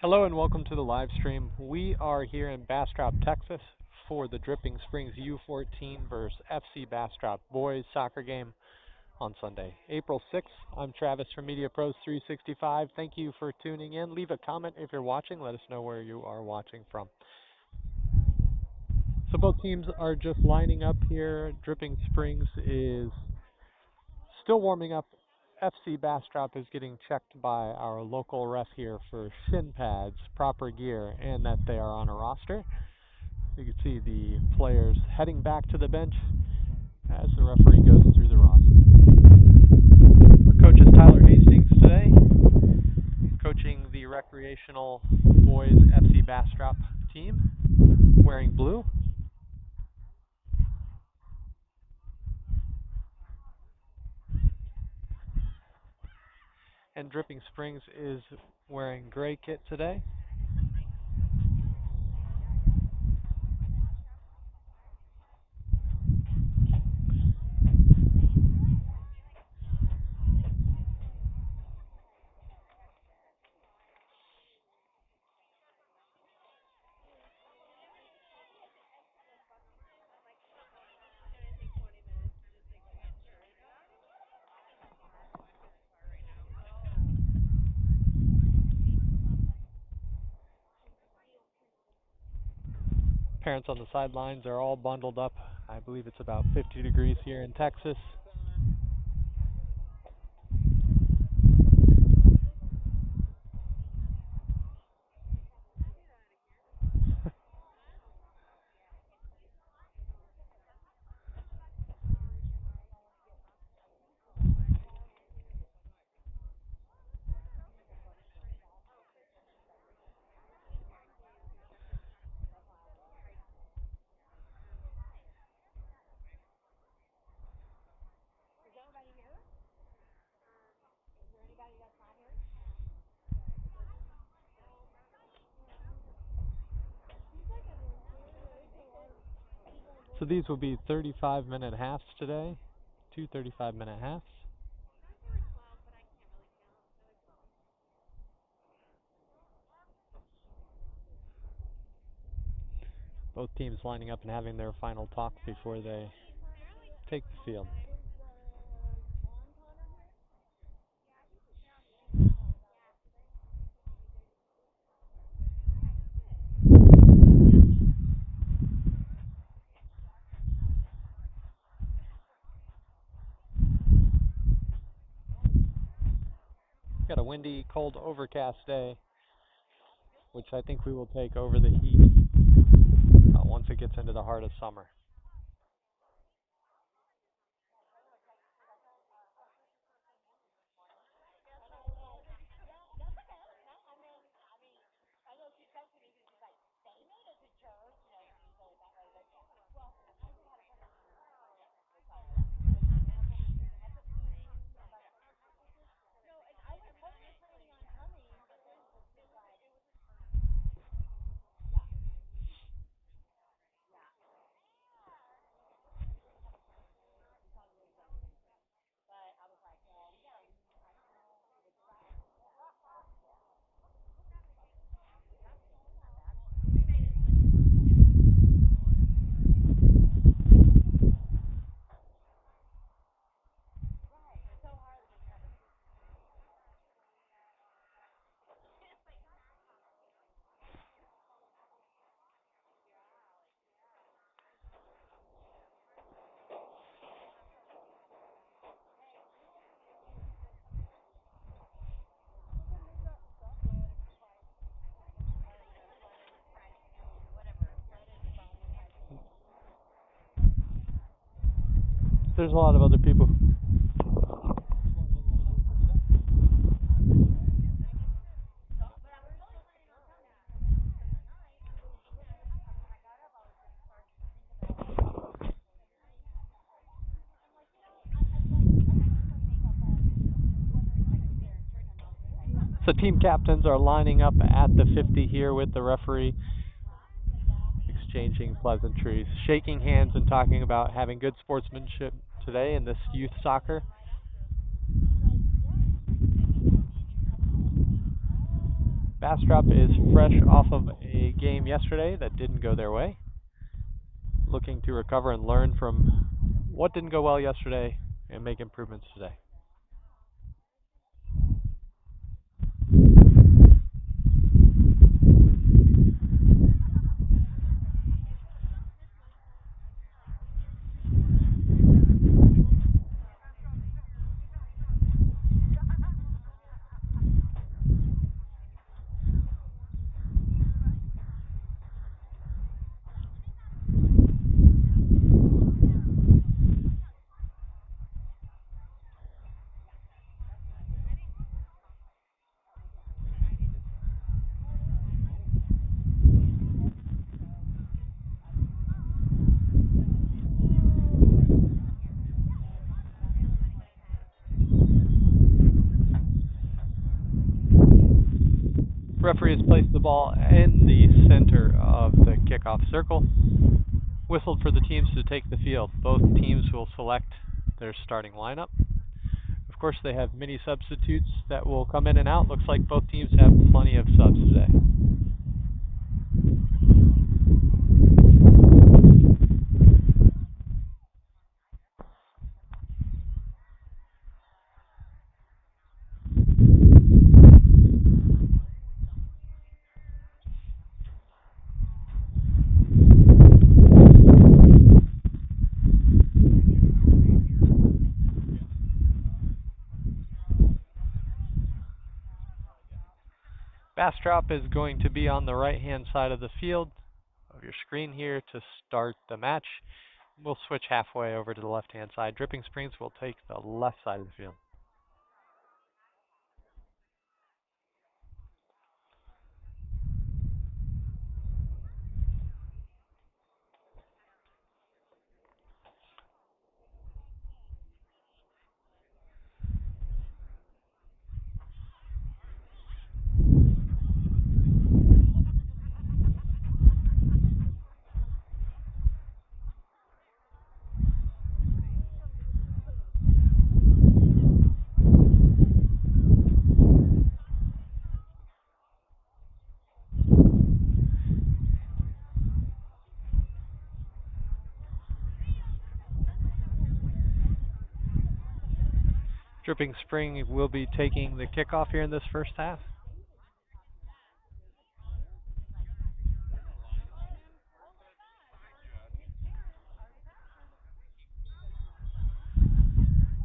Hello and welcome to the live stream. We are here in Bastrop, Texas for the Dripping Springs U14 versus FC Bastrop boys soccer game on Sunday, April 6th. I'm Travis from Media Pros 365. Thank you for tuning in. Leave a comment if you're watching. Let us know where you are watching from. So both teams are just lining up here. Dripping Springs is still warming up. FC Bastrop is getting checked by our local ref here for shin pads, proper gear, and that they are on a roster. You can see the players heading back to the bench as the referee goes through the roster. Our coach is Tyler Hastings today, coaching the recreational boys FC Bastrop team, wearing blue. And Dripping Springs is wearing gray kit today. Parents on the sidelines are all bundled up. I believe it's about 50 degrees here in Texas. So these will be 35-minute halves today, 2 35-minute halves. Both teams lining up and having their final talk before they take the field. Got a windy, cold, overcast day, which I think we will take over the heat once it gets into the heart of summer. There's a lot of other people. So team captains are lining up at the 50 here with the referee, exchanging pleasantries, shaking hands and talking about having good sportsmanship today in this youth soccer. Bastrop is fresh off of a game yesterday that didn't go their way, looking to recover and learn from what didn't go well yesterday and make improvements today. Referee has placed the ball in the center of the kickoff circle. Whistled for the teams to take the field. Both teams will select their starting lineup. Of course, they have many substitutes that will come in and out. Looks like both teams have plenty of subs today. Bastrop is going to be on the right-hand side of the field of your screen here to start the match. We'll switch halfway over to the left-hand side. Dripping Springs will take the left side of the field. Dripping Spring will be taking the kickoff here in this first half.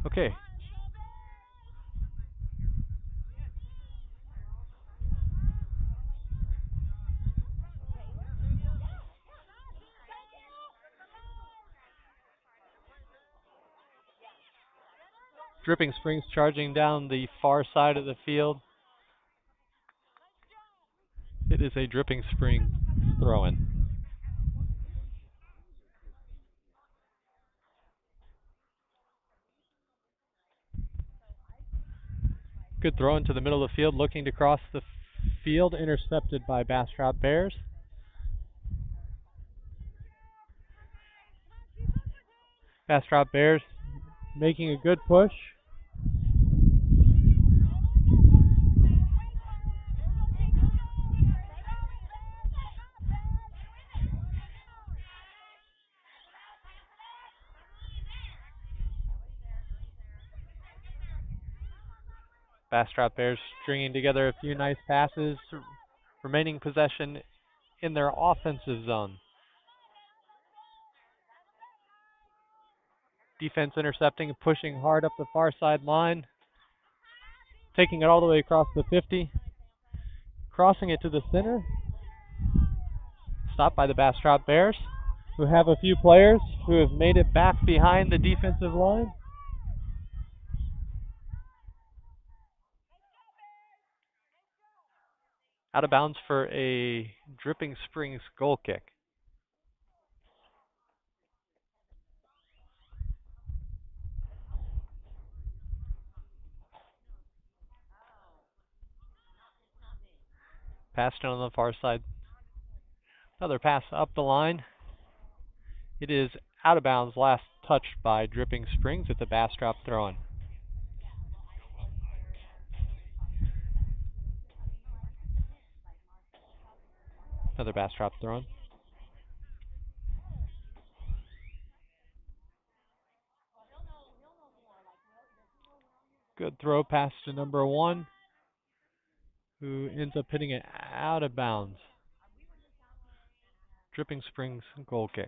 Okay. Dripping Springs charging down the far side of the field. It is a Dripping Spring throw-in. Good throw into the middle of the field, looking to cross the field, intercepted by Bastrop Bears. Bastrop Bears making a good push. Bastrop Bears stringing together a few nice passes, remaining possession in their offensive zone. Defense intercepting, pushing hard up the far side line, taking it all the way across the 50, crossing it to the center. Stopped by the Bastrop Bears, who have a few players who have made it back behind the defensive line. Out of bounds for a Dripping Springs goal kick. Passed on the far side. Another pass up the line. It is out of bounds, last touched by Dripping Springs at the Bastrop throw-in. Another Bastrop thrown. Good throw pass to number 1, who ends up hitting it out of bounds. Dripping Springs goal kick.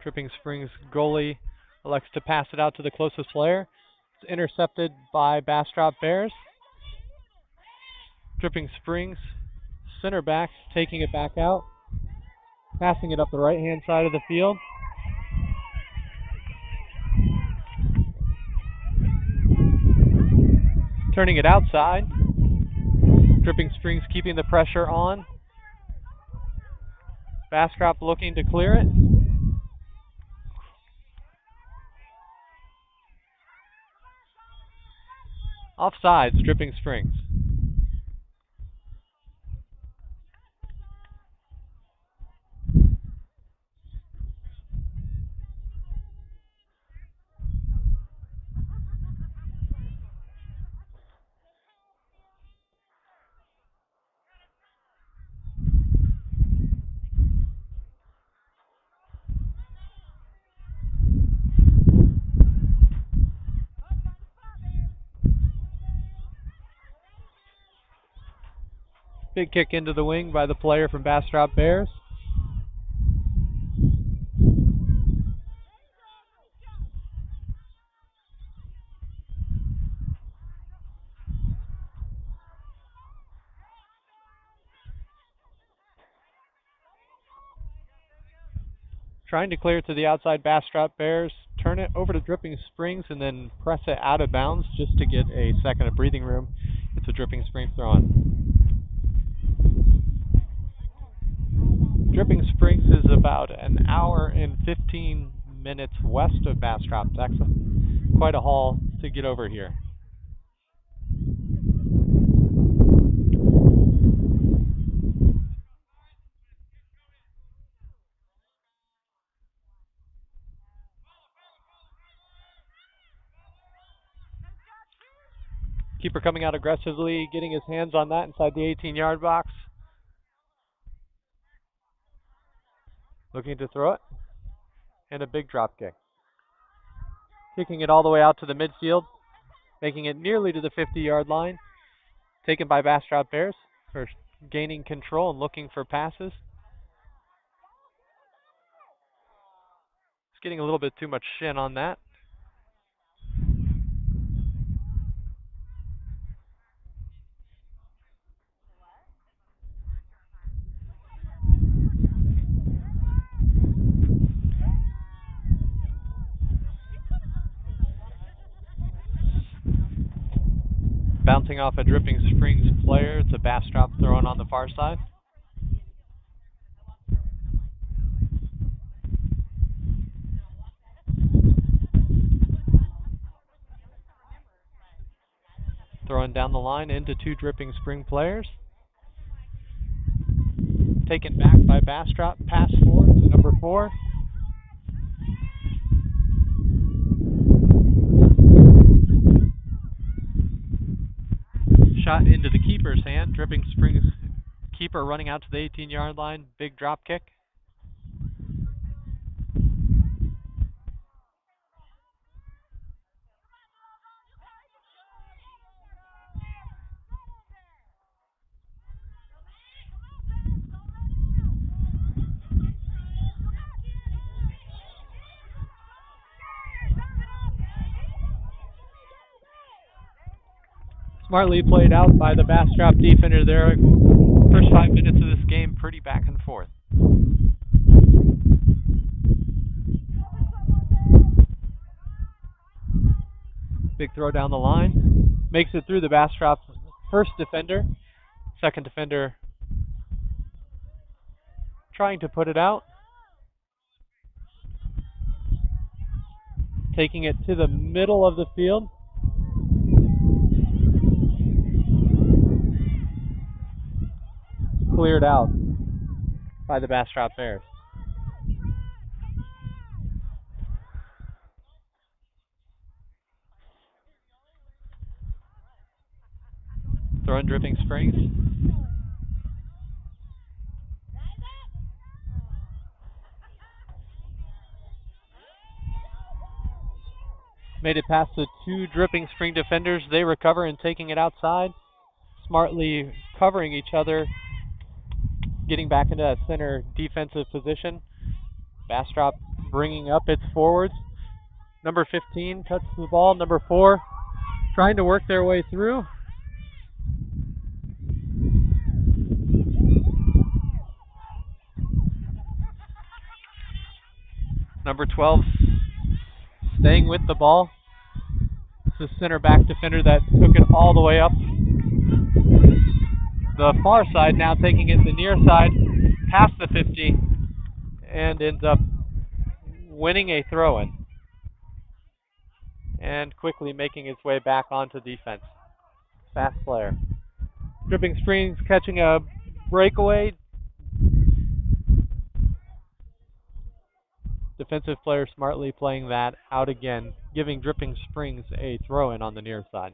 Dripping Springs goalie elects to pass it out to the closest player. It's intercepted by Bastrop Bears. Dripping Springs center back taking it back out, passing it up the right-hand side of the field. Turning it outside. Dripping Springs keeping the pressure on. Bastrop looking to clear it. Offsides, Dripping Springs. Big kick into the wing by the player from Bastrop Bears. Trying to clear it to the outside Bastrop Bears. Turn it over to Dripping Springs and then press it out of bounds just to get a second of breathing room. It's a Dripping Springs throw on. Dripping Springs is about an hour and 15 minutes west of Bastrop. That's quite a haul to get over here. Keeper coming out aggressively, getting his hands on that inside the 18-yard box. Looking to throw it. And a big drop kick. Kicking it all the way out to the midfield, making it nearly to the 50-yard line. Taken by Bastrop Bears for gaining control and looking for passes. It's getting a little bit too much shin on that. Bouncing off a Dripping Springs player. It's a Bastrop thrown on the far side. Throwing down the line into 2 Dripping Spring players. Taken back by Bastrop. Pass forward to number 4. Shot into the keeper's hand. Dripping Springs keeper running out to the 18-yard line. Big drop kick. Smartly played out by the Bastrop defender there. First 5 minutes of this game, pretty back and forth. Big throw down the line. Makes it through the Bastrop first defender. Second defender trying to put it out. Taking it to the middle of the field. Cleared out by the Bastrop Bears. Throwing dripping springs. Made it past the two dripping spring defenders. They recover and taking it outside. Smartly covering each other. Getting back into that center defensive position. Bastrop bringing up its forwards. Number 15 cuts the ball. Number 4 trying to work their way through. Number 12 staying with the ball. It's the center back defender that took it all the way up the far side, now taking it the near side past the 50 and ends up winning a throw-in and quickly making its way back onto defense. Fast player. Dripping Springs catching a breakaway. Defensive player smartly playing that out again, giving Dripping Springs a throw-in on the near side.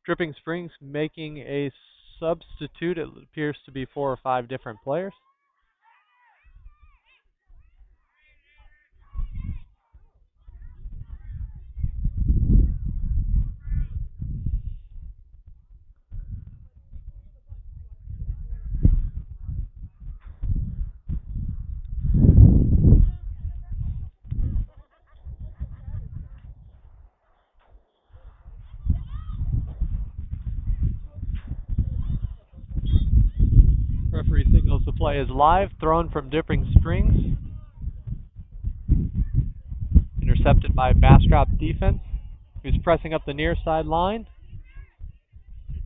Dripping Springs making a substitute. It appears to be 4 or 5 different players. Referee signals the play is live, thrown from Dripping Springs. Intercepted by Bastrop defense, who's pressing up the near side line.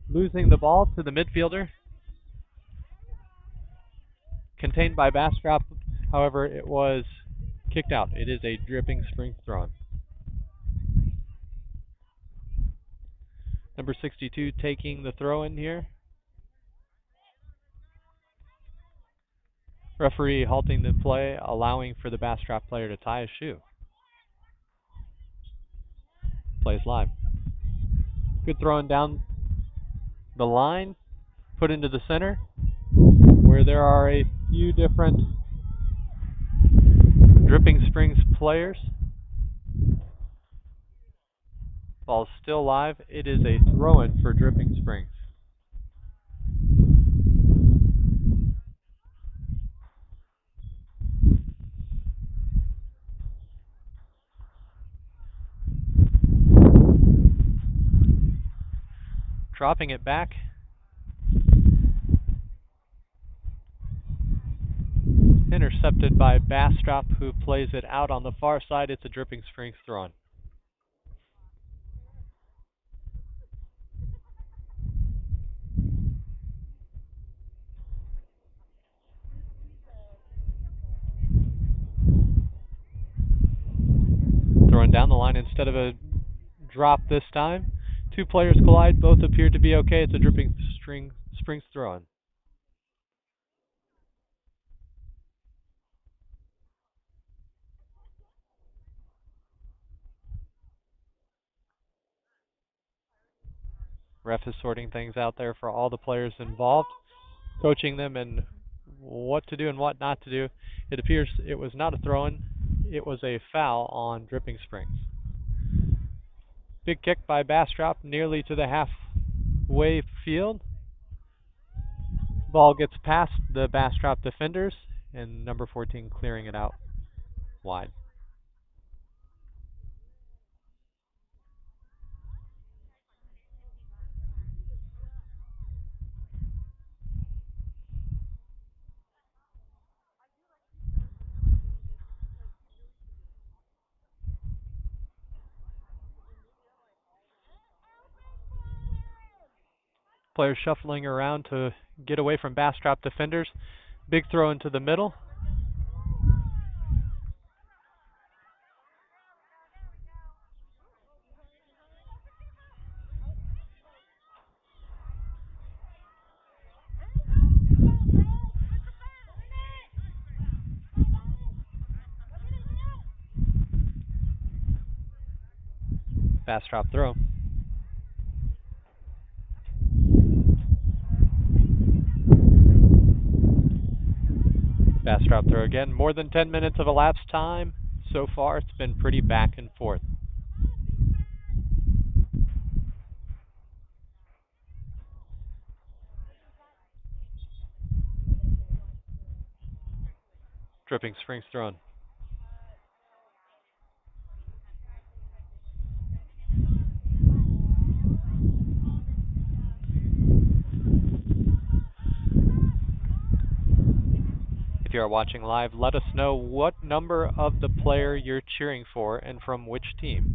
Losing the ball to the midfielder. Contained by Bastrop, however, it was kicked out. It is a Dripping Springs throw-in. Number 62 taking the throw-in here. Referee halting the play, allowing for the Bastrop player to tie his shoe. Plays live. Good throwing down the line, put into the center, where there are a few different Dripping Springs players. Ball's still live. It is a throw-in for Dripping Springs. Dropping it back. Intercepted by Bastrop, who plays it out on the far side. It's a Dripping Springs throw-in. Throwing down the line instead of a drop this time. 2 players collide. Both appear to be okay. It's a Dripping Springs throw-in. Ref is sorting things out there for all the players involved, coaching them in what to do and what not to do. It appears it was not a throw-in. It was a foul on Dripping Springs. Big kick by Bastrop nearly to the halfway field. Ball gets past the Bastrop defenders, and number 14 clearing it out wide. Players shuffling around to get away from Bastrop defenders. Big throw into the middle. Bastrop throw. Bastrop throw again. More than 10 minutes of elapsed time. So far, it's been pretty back and forth. Dripping springs thrown. If you are watching live, let us know what number of the player you're cheering for and from which team.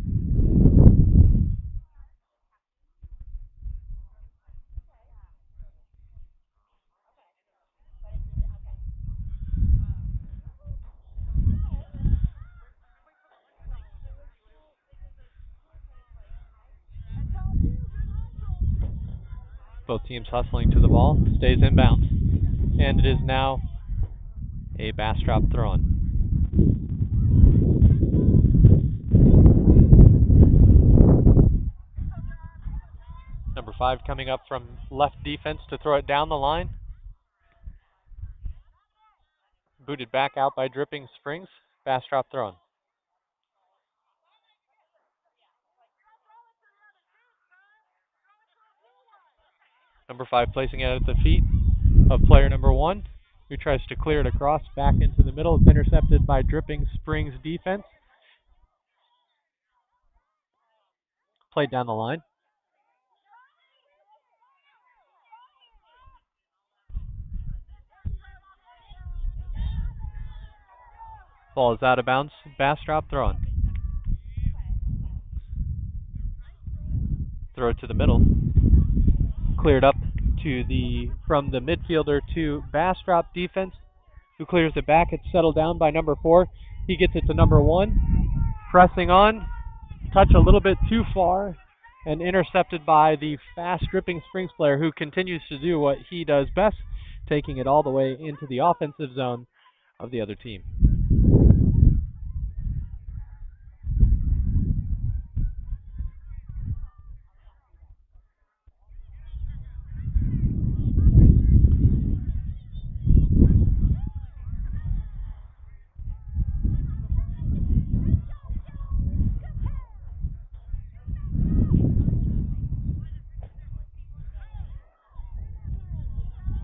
Both teams hustling to the ball. Stays inbounds. And it is now a Bastrop throw-in. Number 5 coming up from left defense to throw it down the line. Booted back out by Dripping Springs. Bastrop throw-in. Number 5 placing it at the feet of player number 1, who tries to clear it across back into the middle. It's intercepted by Dripping Springs defense. Played down the line. Ball is out of bounds. Bastrop throw-in. Throw it to the middle. Cleared up from the midfielder to Bastrop defense, who clears it back. It's settled down by number 4. He gets it to number 1. Pressing on. Touch a little bit too far and intercepted by the fast Dripping Springs player, who continues to do what he does best, taking it all the way into the offensive zone of the other team.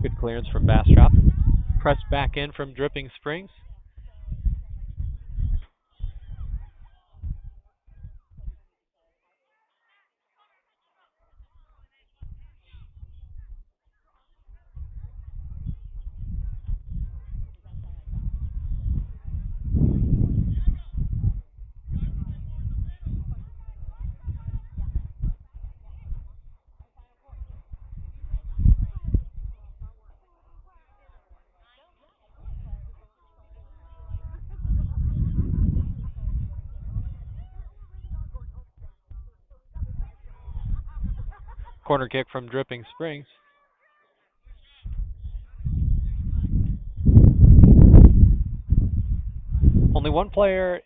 Good clearance from Bastrop. Pressed back in from Dripping Springs. Corner kick from Dripping Springs. Only one player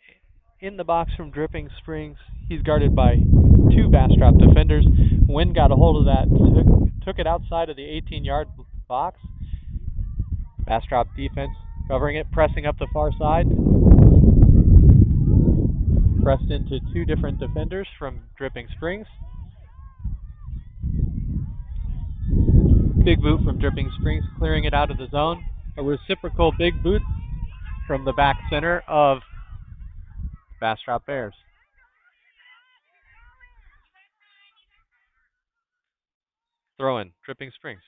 in the box from Dripping Springs. He's guarded by 2 Bastrop defenders. Wynn got a hold of that, took it outside of the 18-yard box. Bastrop defense covering it, pressing up the far side. Pressed into 2 different defenders from Dripping Springs. Big boot from Dripping Springs, clearing it out of the zone. A reciprocal big boot from the back center of Bastrop Bears. Throw in, Dripping Springs.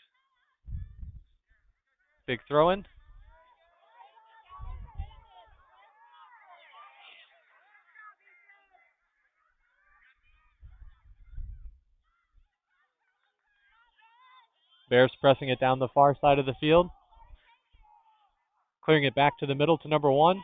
Big throw in. Bears pressing it down the far side of the field. Clearing it back to the middle to number 1.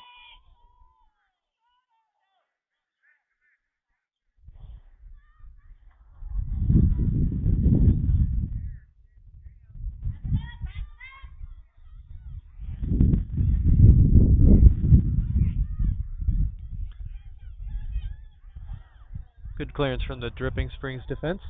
Good clearance from the Dripping Springs defense.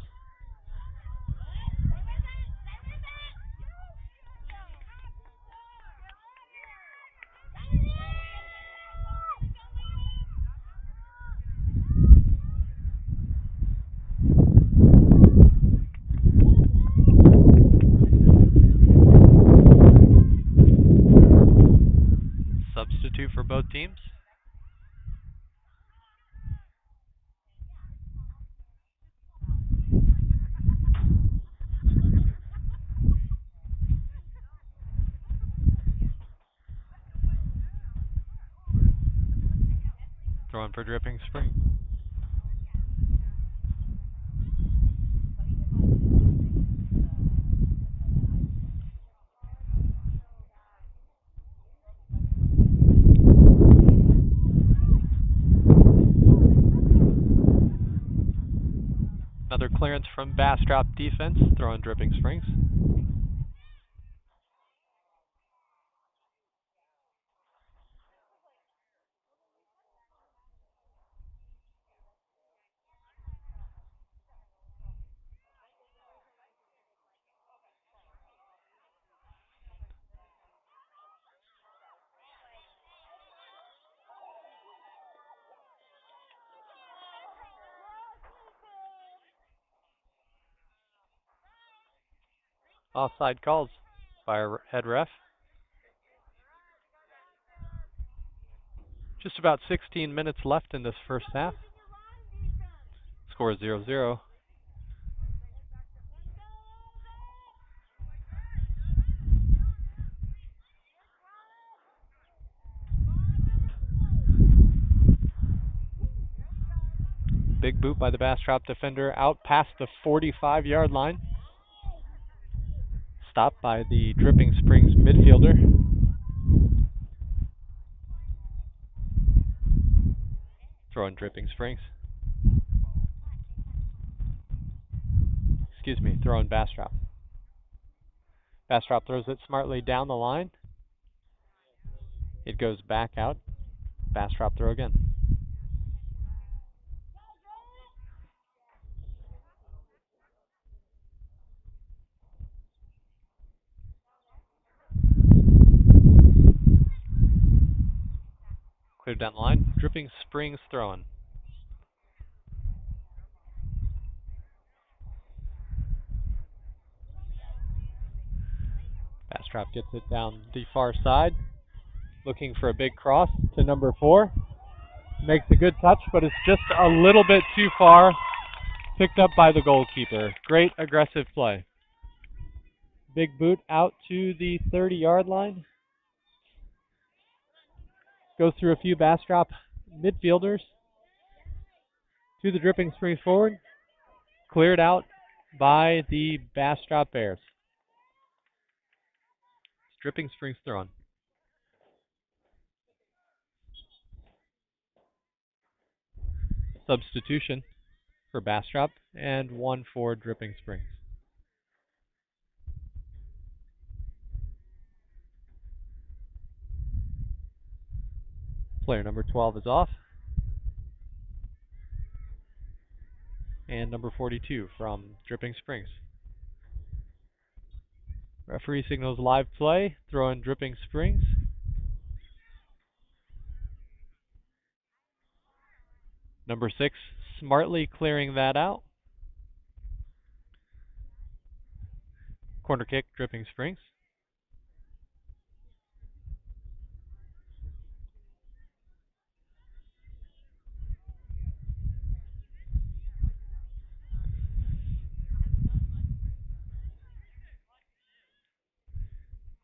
Substitute for both teams. Throwing for Dripping Springs. Another clearance from Bastrop defense, throwing Dripping Springs. Offside calls by our head ref. Just about 16 minutes left in this first half. Score 0-0. Big boot by the Bastrop defender out past the 45-yard line. Stopped by the Dripping Springs midfielder. Throwing Dripping Springs. Throwing Bastrop. Bastrop throws it smartly down the line. It goes back out. Bastrop throw again. Cleared down the line. Dripping Springs throwing. Bastrop gets it down the far side. Looking for a big cross to number 4. Makes a good touch, but it's just a little bit too far. Picked up by the goalkeeper. Great aggressive play. Big boot out to the 30-yard line. Goes through a few Bastrop midfielders to the Dripping Springs forward. Cleared out by the Bastrop Bears. Dripping Springs throwing. Substitution for Bastrop and one for Dripping Springs. Player number 12 is off. And number 42 from Dripping Springs. Referee signals live play, throwing Dripping Springs. Number 6 smartly clearing that out. Corner kick, Dripping Springs.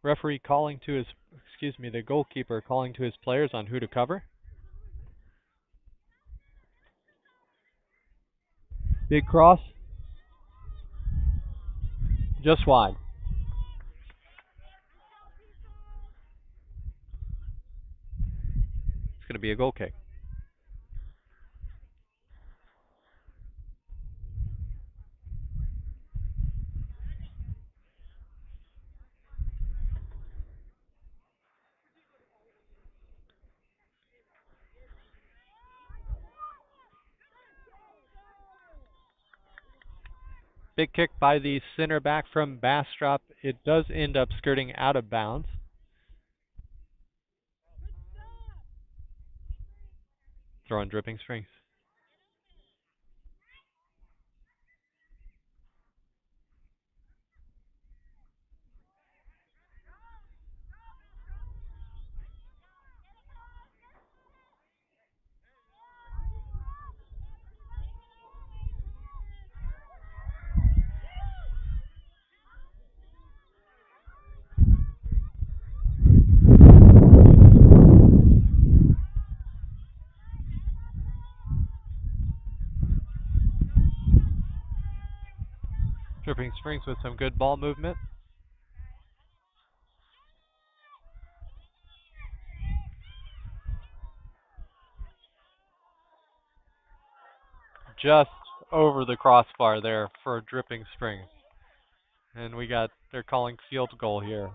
Referee calling to his, the goalkeeper calling to his players on who to cover. Big cross. Just wide. It's going to be a goal kick. Big kick by the center back from Bastrop. It does end up skirting out of bounds. Throw on Dripping Springs. Dripping Springs with some good ball movement. Just over the crossbar there for Dripping Springs. And they're calling field goal here.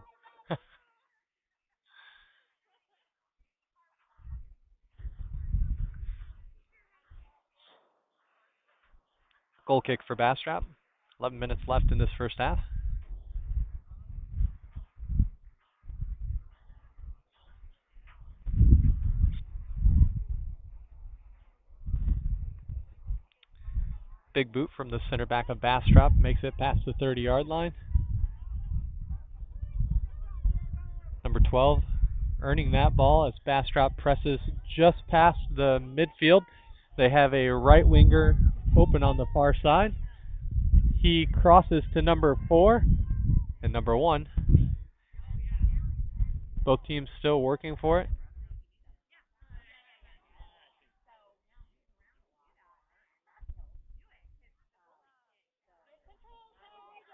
Goal kick for Bastrop. 11 minutes left in this first half. Big boot from the center back of Bastrop makes it past the 30-yard line. Number 12 earning that ball as Bastrop presses just past the midfield. They have a right winger open on the far side. He crosses to number 4 and number 1. Both teams still working for it.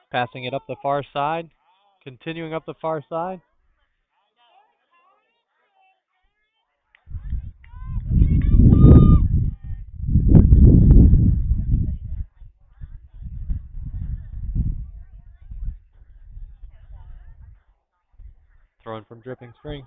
Passing it up the far side. Continuing up the far side. Thrown from Dripping Springs.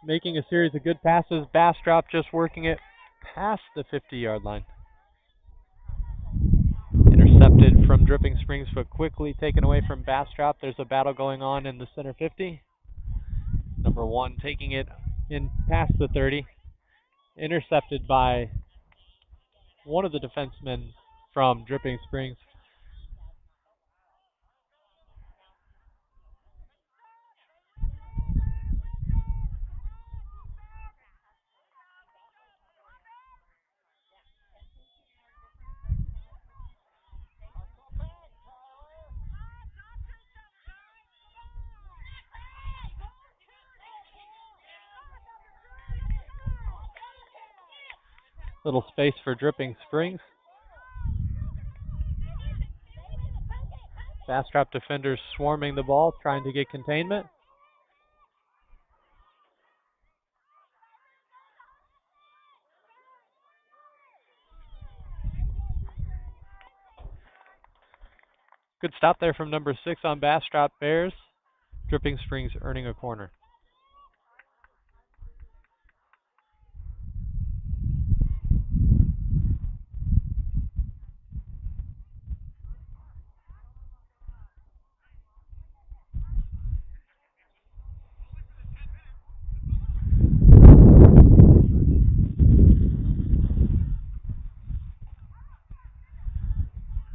Making a series of good passes. Bastrop just working it past the 50-yard line. Intercepted from Dripping Springs, but quickly taken away from Bastrop. There's a battle going on in the center 50. Number 1 taking it in past the 30. Intercepted by one of the defensemen from Dripping Springs. Little space for Dripping Springs. Bastrop defenders swarming the ball, trying to get containment. Good stop there from number 6 on Bastrop Bears. Dripping Springs earning a corner.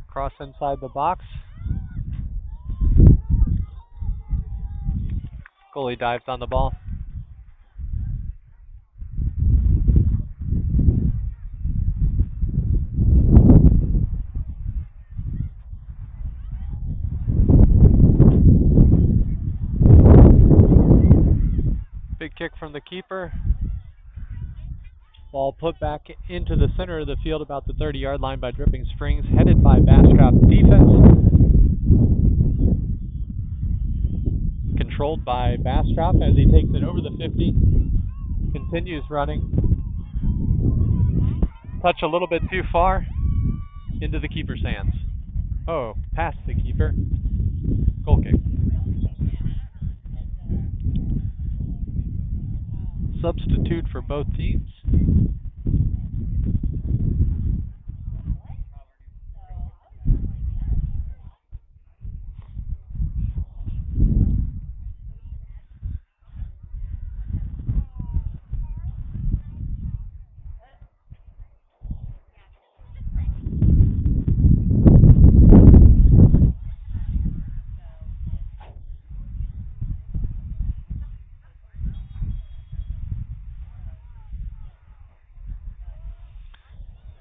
Cross inside the box. Goalie dives on the ball. Big kick from the keeper. Ball put back into the center of the field about the 30-yard line by Dripping Springs, headed by Bastrop defense. Controlled by Bastrop as he takes it over the 50. Continues running. Touch a little bit too far into the keeper's hands. Oh, past the keeper. Goal kick. Substitute for both teams.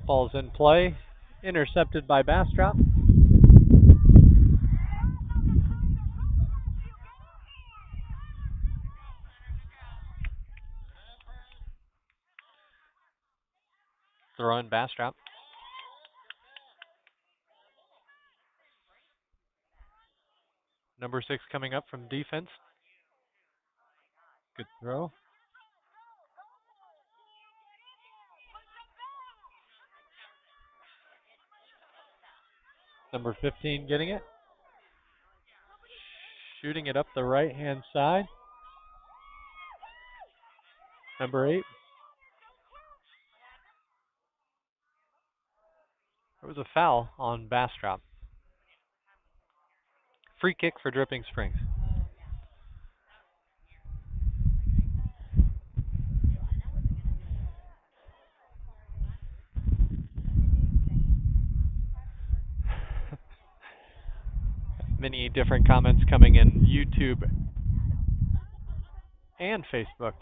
Ball's in play. Intercepted by Bastrop. Throw in Bastrop. Number 6 coming up from defense. Good throw. Number 15 getting it. Shooting it up the right-hand side. Number 8. There was a foul on Bastrop. Free kick for Dripping Springs. Many different comments coming in YouTube and Facebook.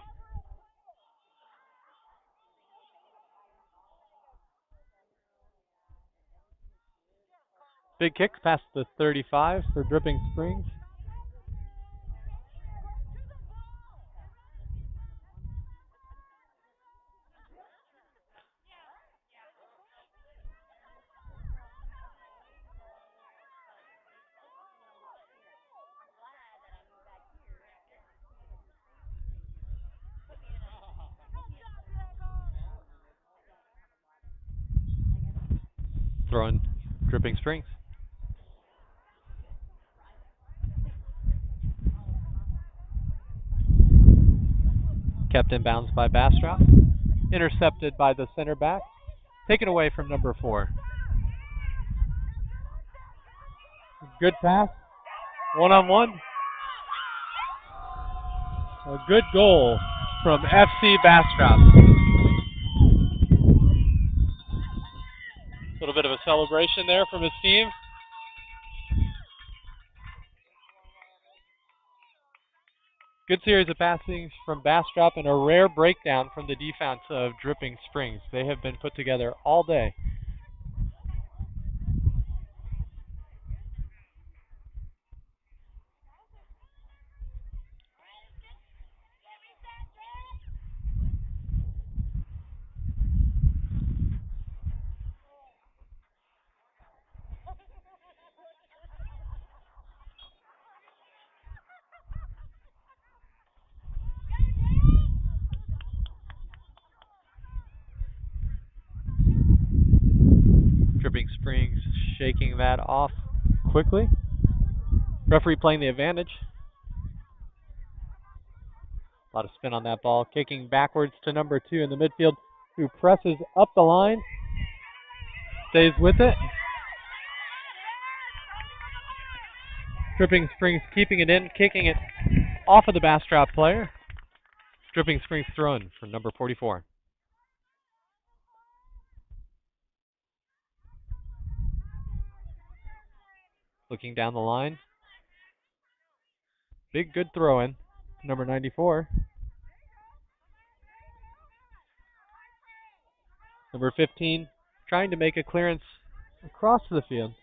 Big kick past the 35 for Dripping Springs. Throwing Dripping Springs. Kept in bounds by Bastrop. Intercepted by the center back. Taken away from number 4. Good pass. One-on-one. A good goal from FC Bastrop. A little bit of a celebration there from his team. Good series of passings from Bastrop and a rare breakdown from the defense of Dripping Springs. They have been put together all day. Dripping Springs shaking that off quickly. Referee playing the advantage. A lot of spin on that ball. Kicking backwards to number 2 in the midfield, who presses up the line. Stays with it. Dripping Springs keeping it in, kicking it off of the Bastrop player. Dripping Springs thrown for number 44. Looking down the line. Big good throw in. Number 94. Number 15 trying to make a clearance across the field.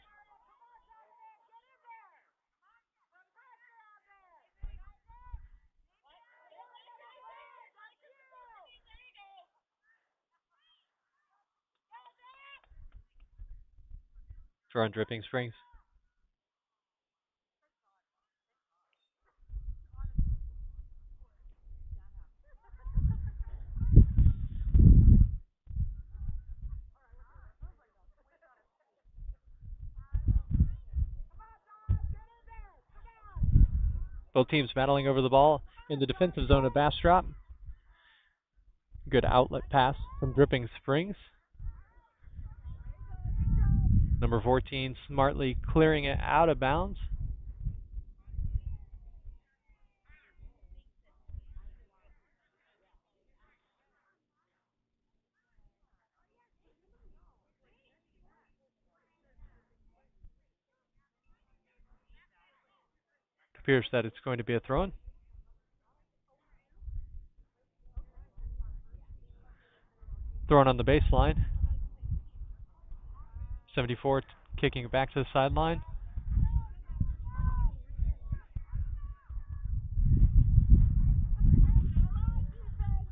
Throw on Dripping Springs. Both teams battling over the ball in the defensive zone of Bastrop. Good outlet pass from Dripping Springs. Number 14 smartly clearing it out of bounds. It appears that it's going to be a throw-in. Thrown on the baseline. 74 kicking it back to the sideline.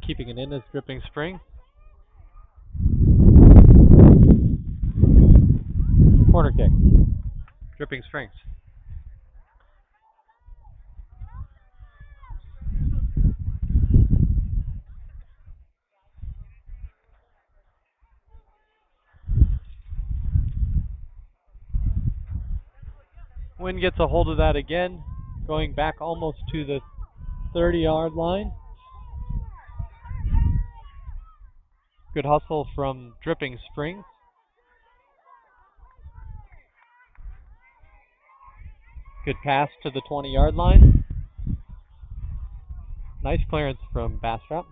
Keeping it in as Dripping Spring. Corner kick. Dripping Springs. Wynn gets a hold of that again, going back almost to the 30-yard line. Good hustle from Dripping Springs. Good pass to the 20-yard line. Nice clearance from Bastrop.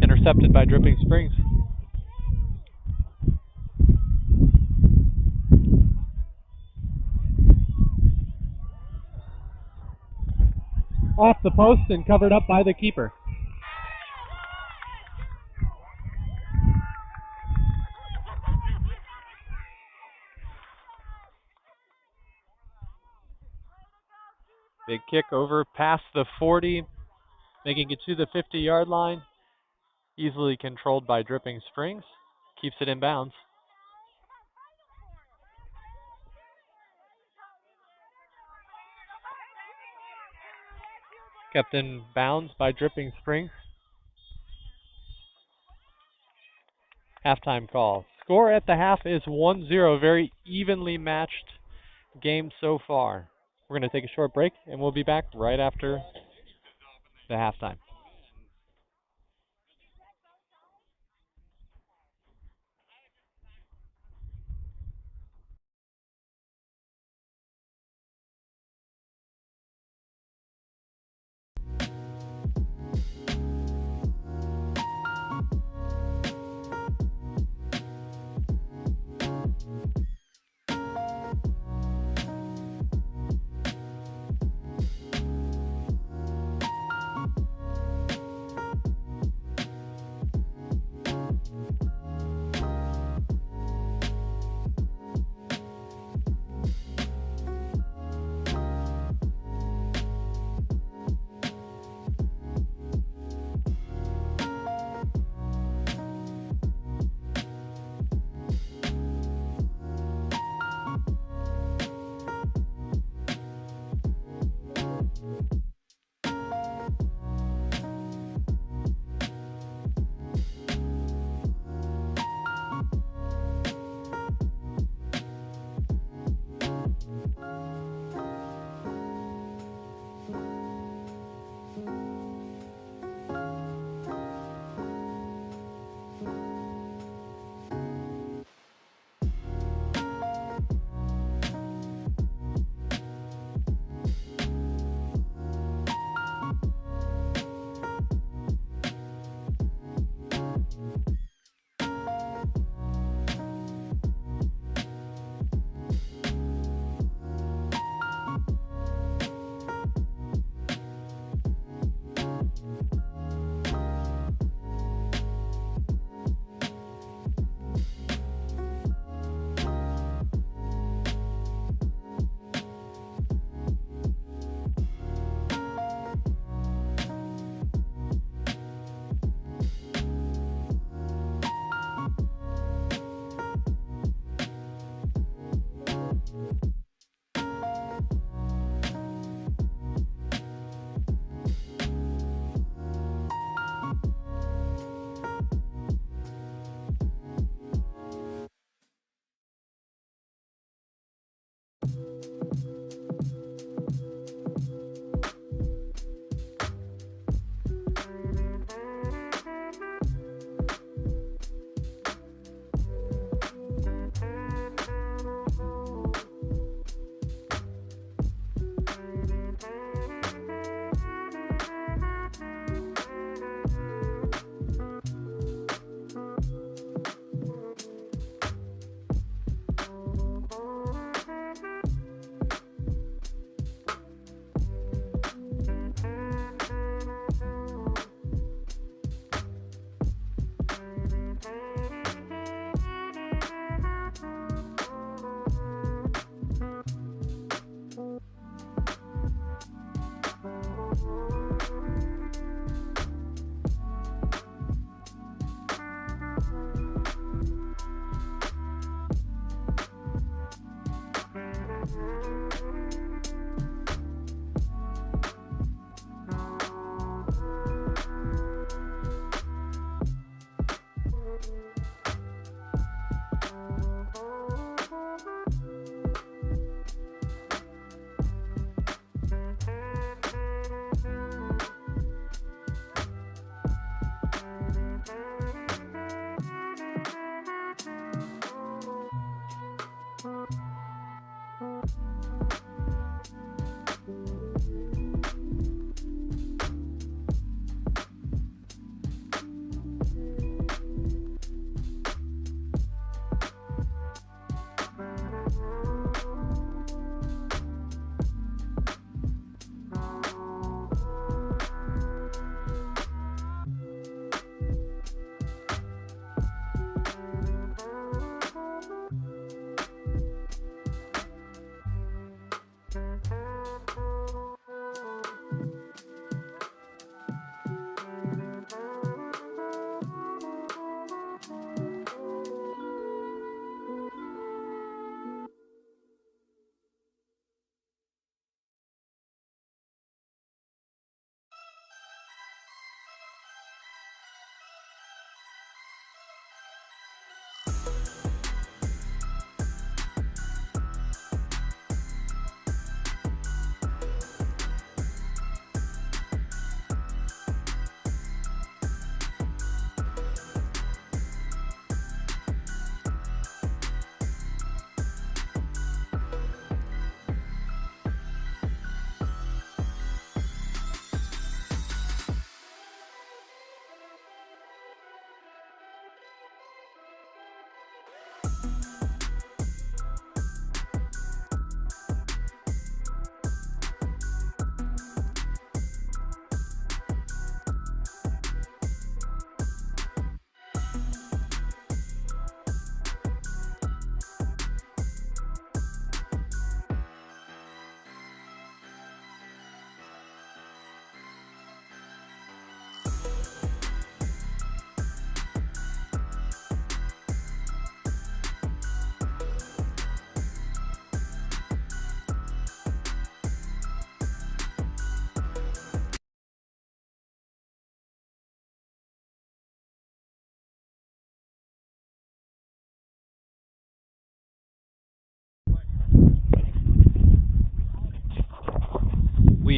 Intercepted by Dripping Springs. Off the post and covered up by the keeper. Big kick over past the 40, making it to the 50-yard line. Easily controlled by Dripping Springs. Keeps it in bounds. Kept in bounds by Dripping Springs. Halftime call. Score at the half is 1-0. Very evenly matched game so far. We're going to take a short break, and we'll be back right after the halftime.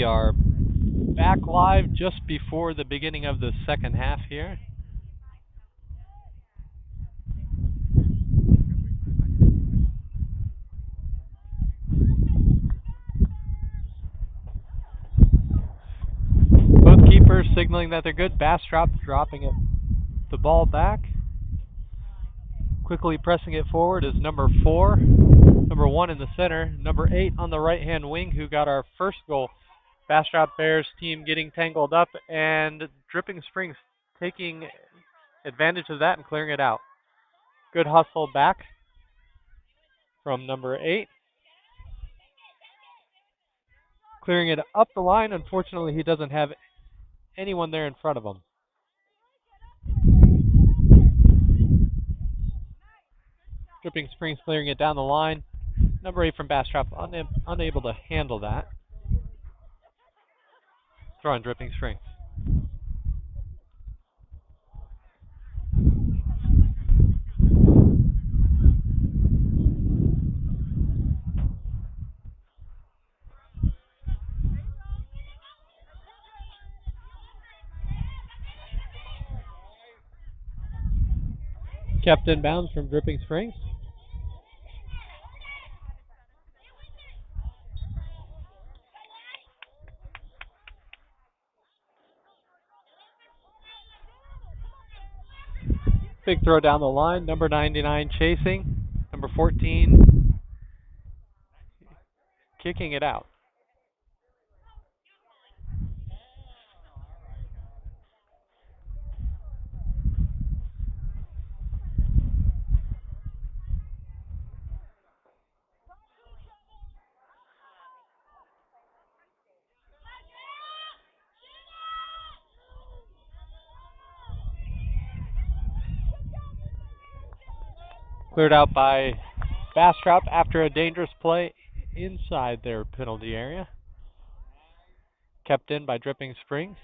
We are back live just before the beginning of the second half here. Both keepers signaling that they're good. Bastrop dropping it, the ball back. Quickly pressing it forward is number 4. Number 1 in the center. Number 8 on the right-hand wing, who got our first goal. Bastrop Bears team getting tangled up, and Dripping Springs taking advantage of that and clearing it out. Good hustle back from number 8. Clearing it up the line. Unfortunately, he doesn't have anyone there in front of him. Dripping Springs clearing it down the line. Number 8 from Bastrop unable to handle that. Throw on Dripping Springs. Kept in bounds from Dripping Springs. Big throw down the line. Number 99 chasing. Number 14 kicking it out. Cleared out by Bastrop after a dangerous play inside their penalty area. Kept in by Dripping Springs.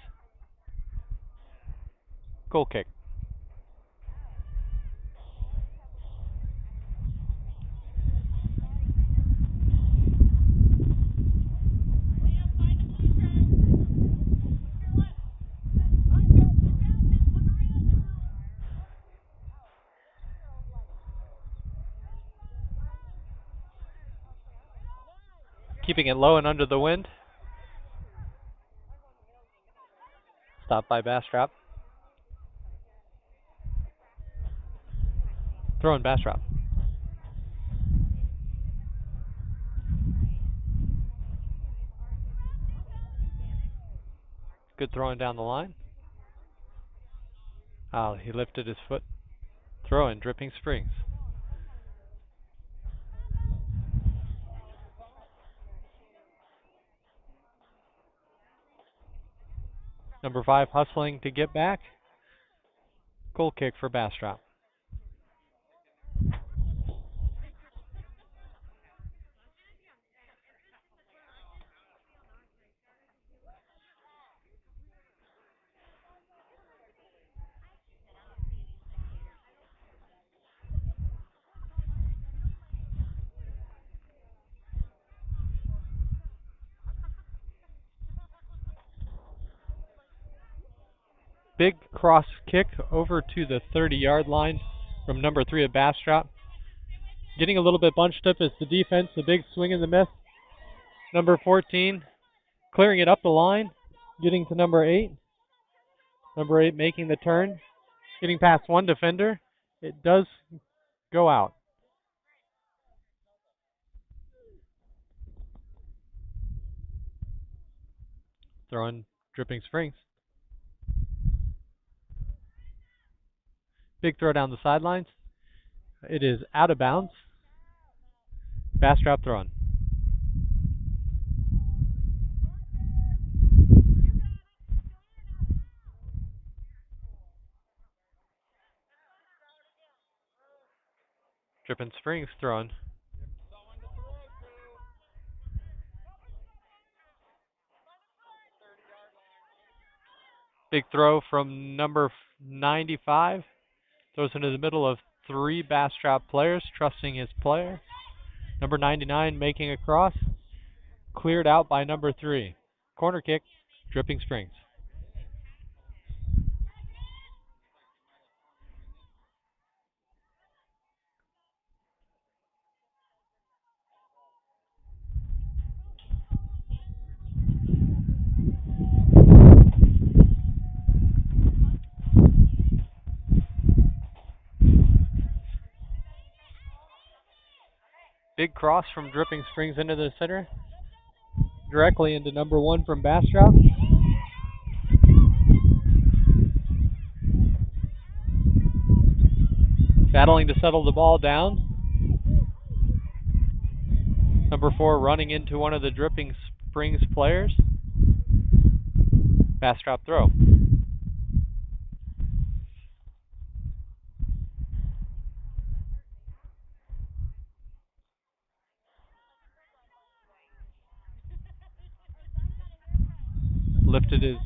Goal kick. Keeping it low and under the wind. Stopped by Bastrop. Throwing Bastrop. Good throwing down the line. Oh, he lifted his foot. Throwing Dripping Springs. Number 5 hustling to get back. Goal kick for Bastrop. Big cross kick over to the 30-yard line from number 3 of Bastrop. Getting a little bit bunched up is the defense. A big swing and the miss. Number 14 clearing it up the line. Getting to number 8. Number 8 making the turn. Getting past one defender. It does go out. Throwing Dripping Springs. Big throw down the sidelines. It is out of bounds. Bastrop throwing. Dripping Springs throwing. Big throw from number 95. Throws into the middle of 3 Bastrop players, trusting his player. Number 99 making a cross. Cleared out by number 3. Corner kick, Dripping Springs. Big cross from Dripping Springs into the center. Directly into number 1 from Bastrop. Battling to settle the ball down. Number 4 running into one of the Dripping Springs players. Bastrop throw. Lifted his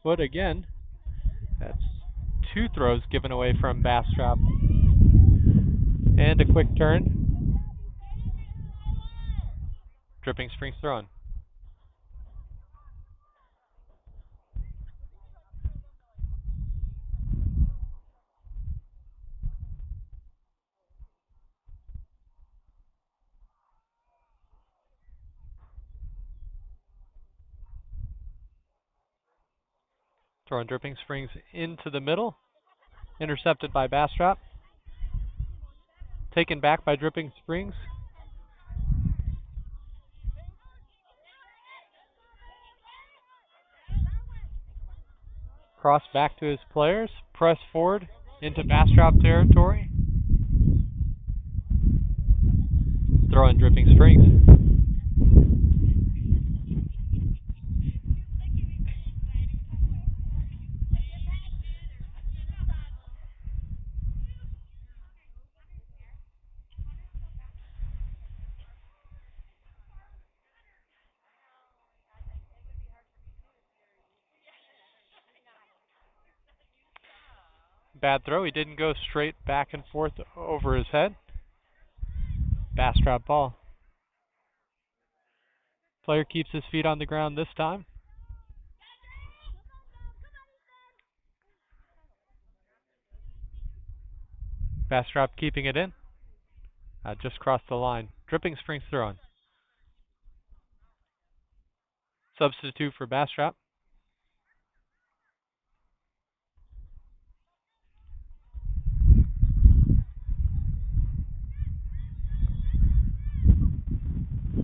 foot again. That's 2 throws given away from Bastrop. And a quick turn. Dripping Springs thrown. Throwing Dripping Springs into the middle. Intercepted by Bastrop. Taken back by Dripping Springs. Cross back to his players. Press forward into Bastrop territory. Throwing Dripping Springs. Bad throw. He didn't go straight back and forth over his head. Bastrop ball. Player keeps his feet on the ground this time. Bastrop keeping it in. Just crossed the line. Dripping Springs throwing. Substitute for Bastrop.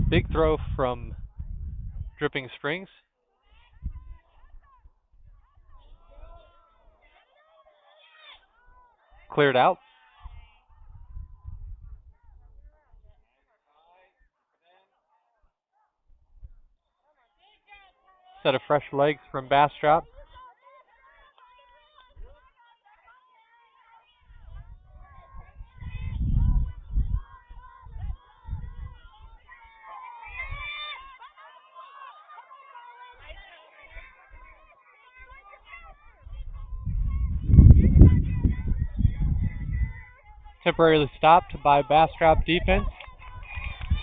Big throw from Dripping Springs. Cleared out. Set of fresh legs from Bastrop. Temporarily stopped by Bastrop defense.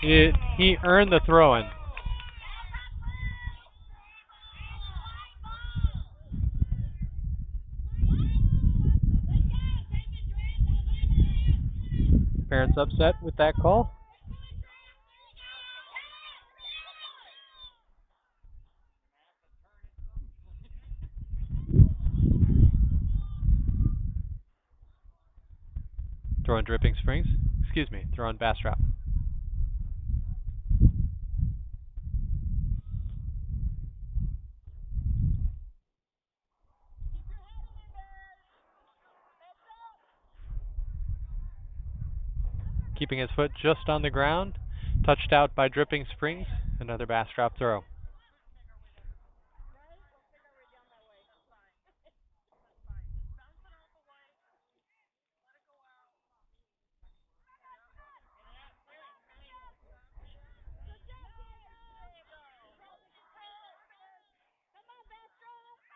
He earned the throw-in. Parents upset with that call. Throwing Dripping Springs. Throwing Bastrop. Keeping his foot just on the ground. Touched out by Dripping Springs. Another Bastrop throw.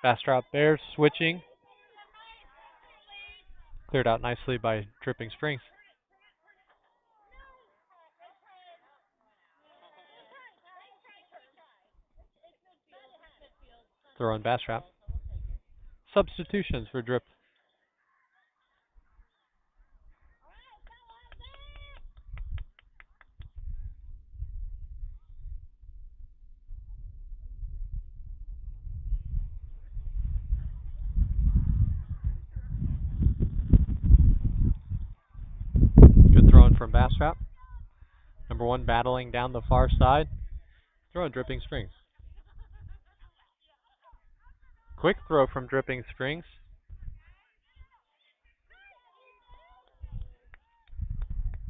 Bastrop Bears switching. Cleared out nicely by Dripping Springs. Throw in Bastrop. Substitutions for Drip. Good throw in from Bastrop. Number 1 battling down the far side. Throw in Dripping Springs. Quick throw from Dripping Springs.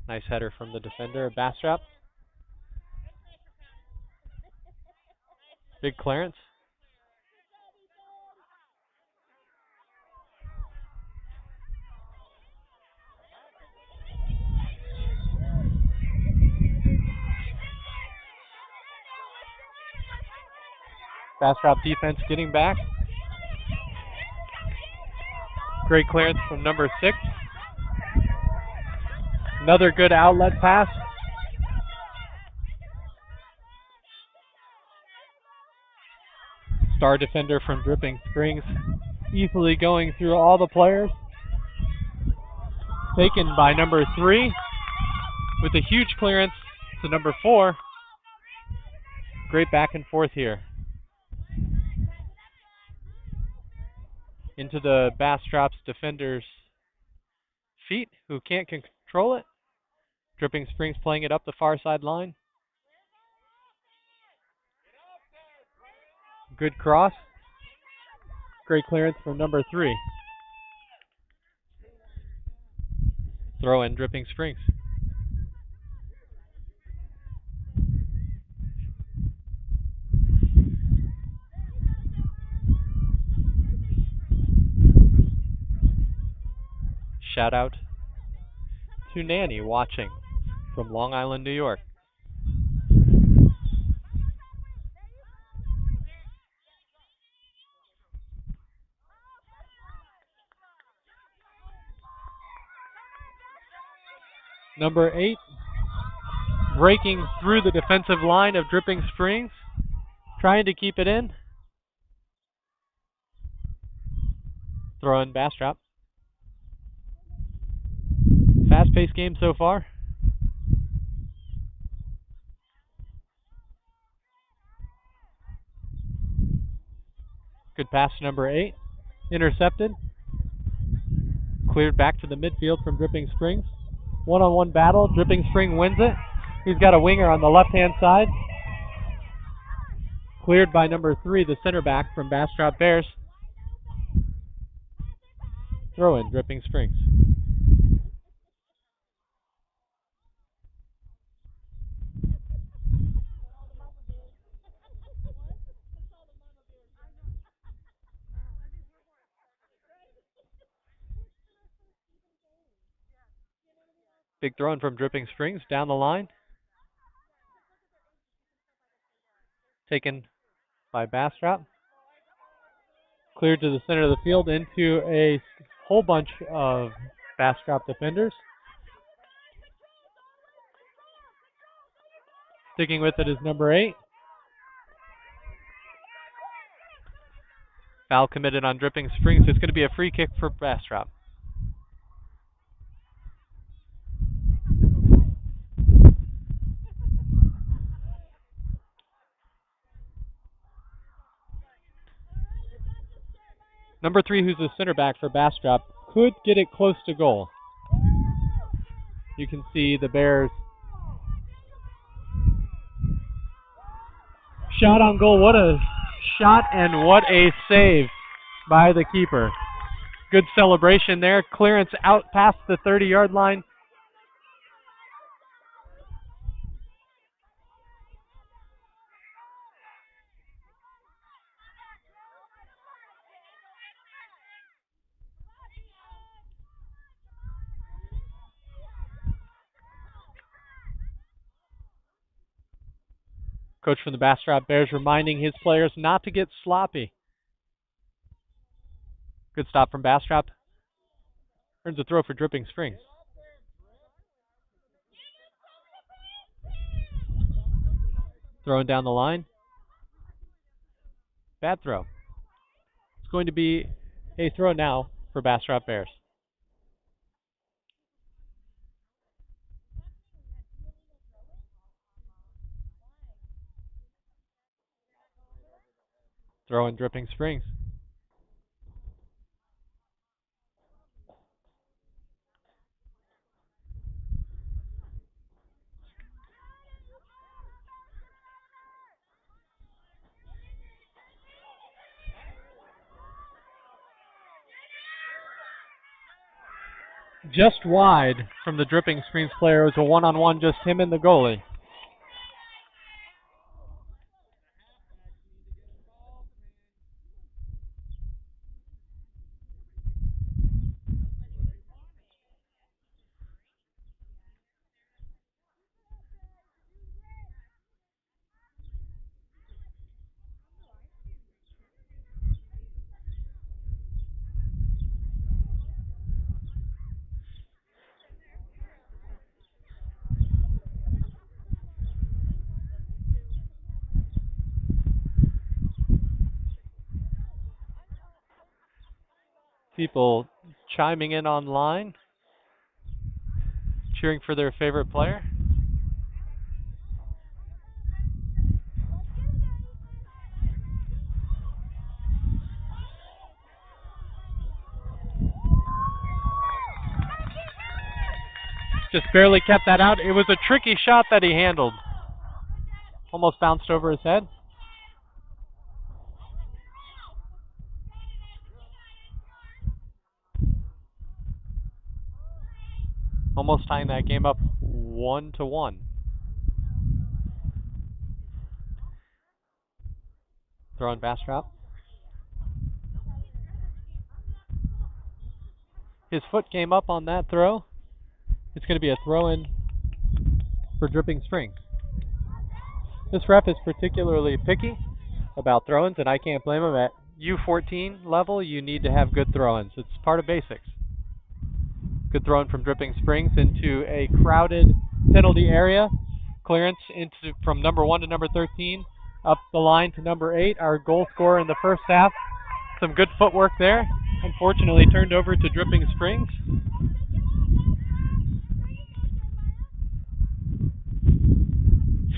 Nice header from the defender, Bastrop. Big clearance. Bastrop defense getting back. Great clearance from number 6. Another good outlet pass. Star defender from Dripping Springs, easily going through all the players. Taken by number 3 with a huge clearance to number 4. Great back and forth here. Into the Bastrop's defender's feet, who can't control it. Dripping Springs playing it up the far side line. Good cross. Great clearance from number 3. Throw in Dripping Springs. Shout out to Nanny watching from Long Island, New York. Number 8 breaking through the defensive line of Dripping Springs, trying to keep it in. Throw in Bastrop. Fast-paced game so far. Good pass to number 8. Intercepted. Cleared back to the midfield from Dripping Springs. One-on-one battle. Dripping Spring wins it. He's got a winger on the left-hand side. Cleared by number 3, the center back from Bastrop Bears. Throw in Dripping Springs. Big throw in from Dripping Springs down the line. Taken by Bastrop. Cleared to the center of the field into a whole bunch of Bastrop defenders. Sticking with it is number 8. Foul committed on Dripping Springs. It's going to be a free kick for Bastrop. Number 3, who's the center back for Bastrop, could get it close to goal. You can see the Bears shot on goal. What a shot and what a save by the keeper. Good celebration there. Clearance out past the 30-yard line. Coach from the Bastrop Bears reminding his players not to get sloppy. Good stop from Bastrop. Earns a throw for Dripping Springs. Throwing down the line. Bad throw. going to be a throw now for Bastrop Bears. Throw in Dripping Springs. Just wide from the Dripping Springs player. It was a one-on-one, just him and the goalie. People chiming in online, cheering for their favorite player. Just barely kept that out. It was a tricky shot that he handled. Almost bounced over his head. Almost tying that game up 1-1. Throw in Bastrop. His foot came up on that throw. It's going to be a throw-in for Dripping Springs. This ref is particularly picky about throw-ins, and I can't blame him. At U14 level, you need to have good throw-ins. It's part of basics. Good throw-in from Dripping Springs into a crowded penalty area. Clearance into from number 1 to number 13, up the line to number 8, our goal scorer in the first half. Some good footwork there. Unfortunately, turned over to Dripping Springs.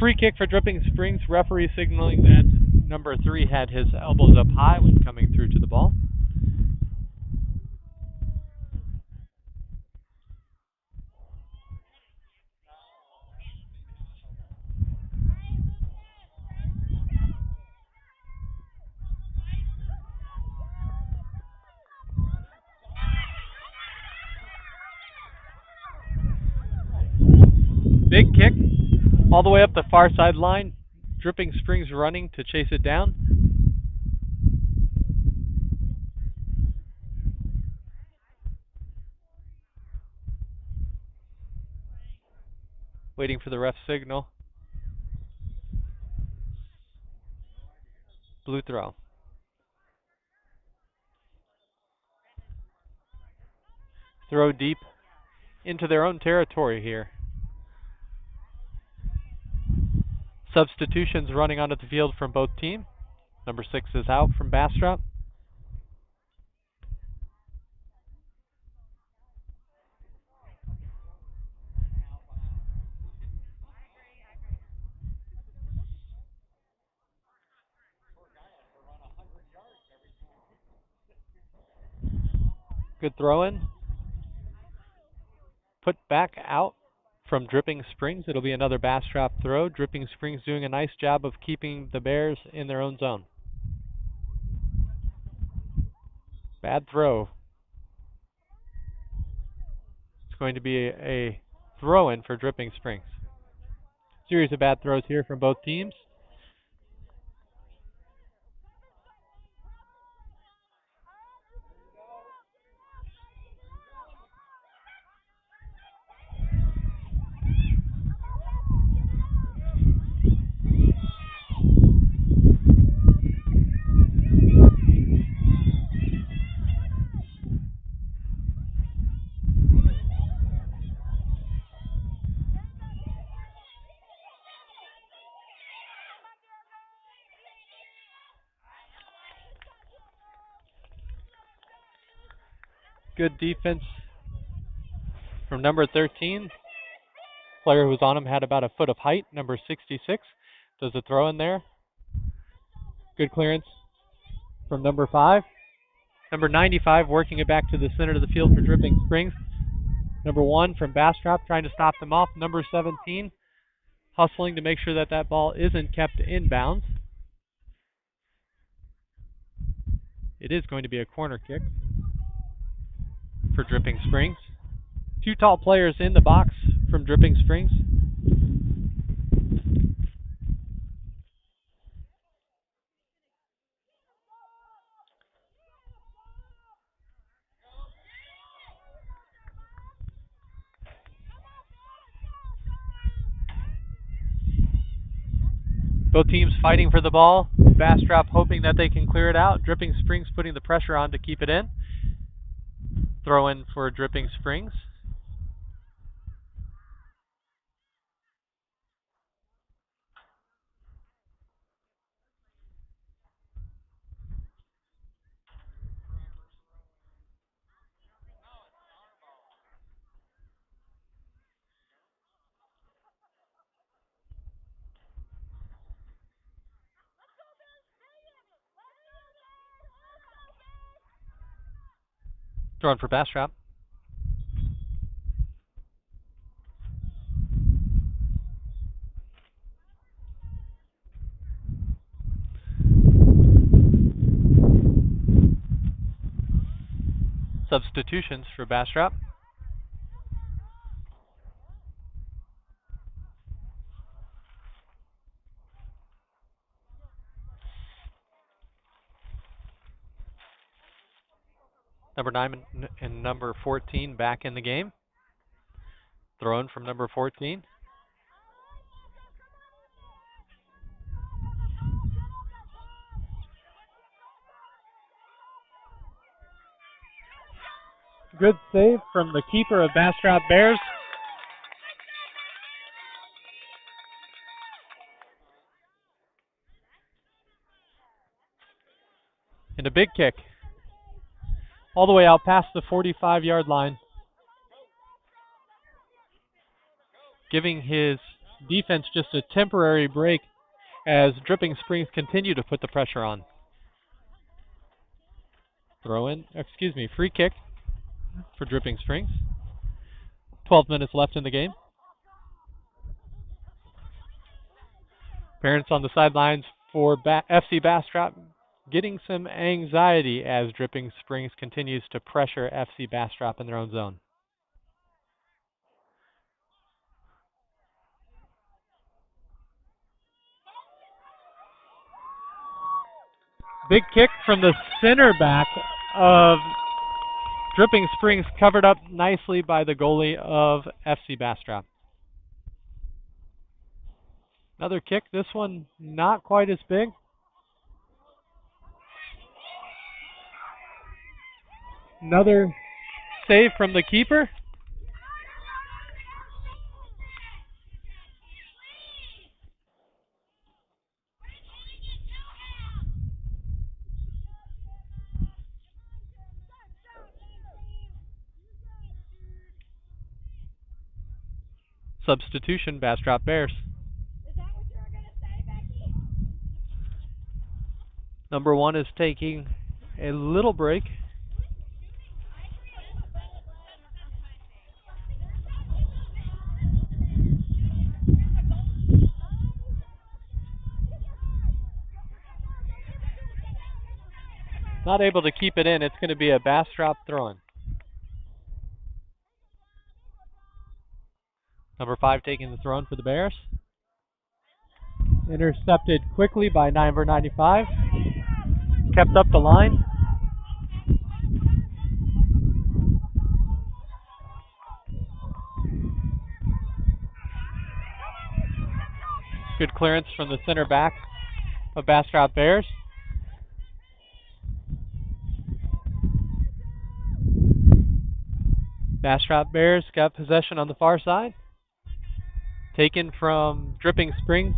Free kick for Dripping Springs. Referee signaling that number 3 had his elbows up high when coming through to the ball. Big kick all the way up the far sideline. Dripping Springs running to chase it down. Waiting for the ref signal. Blue throw. Throw deep into their own territory here. Substitutions running onto the field from both teams. Number 6 is out from Bastrop. Good throw-in. Put back out from Dripping Springs. It'll be another Bastrop throw. Dripping Springs doing a nice job of keeping the Bears in their own zone. Bad throw. It's going to be a throw-in for Dripping Springs. Series of bad throws here from both teams. Good defense from number 13. Player who was on him had about a foot of height. Number 66 does a throw in there. Good clearance from number 5. Number 95 working it back to the center of the field for Dripping Springs. Number 1 from Bastrop trying to stop them off. Number 17 hustling to make sure that that ball isn't kept in bounds. It is going to be a corner kick for Dripping Springs. 2 tall players in the box from Dripping Springs. Both teams fighting for the ball. Bastrop hoping that they can clear it out. Dripping Springs putting the pressure on to keep it in. Throw in for Dripping Springs. Throwing for Bastrop. Substitutions for Bastrop. Number 9 and number 14 back in the game. Thrown from number 14. Good save from the keeper of Bastrop Bears. And a big kick. All the way out past the 45-yard line. Giving his defense just a temporary break as Dripping Springs continue to put the pressure on. Free kick for Dripping Springs. 12 minutes left in the game. Parents on the sidelines for FC Bastrop getting some anxiety as Dripping Springs continues to pressure FC Bastrop in their own zone. Big kick from the center back of Dripping Springs, covered up nicely by the goalie of FC Bastrop. Another kick, this one not quite as big. Another save from the keeper. Substitution, Bastrop Bears. Is that what you were going to say, Becky? Number 1 is taking a little break. Not able to keep it in. It's going to be a Bastrop throw-in. Number 5 taking the throw-in for the Bears. Intercepted quickly by number 95. Kept up the line. Good clearance from the center back of Bastrop Bears. Bastrop Bears got possession on the far side. Taken from Dripping Springs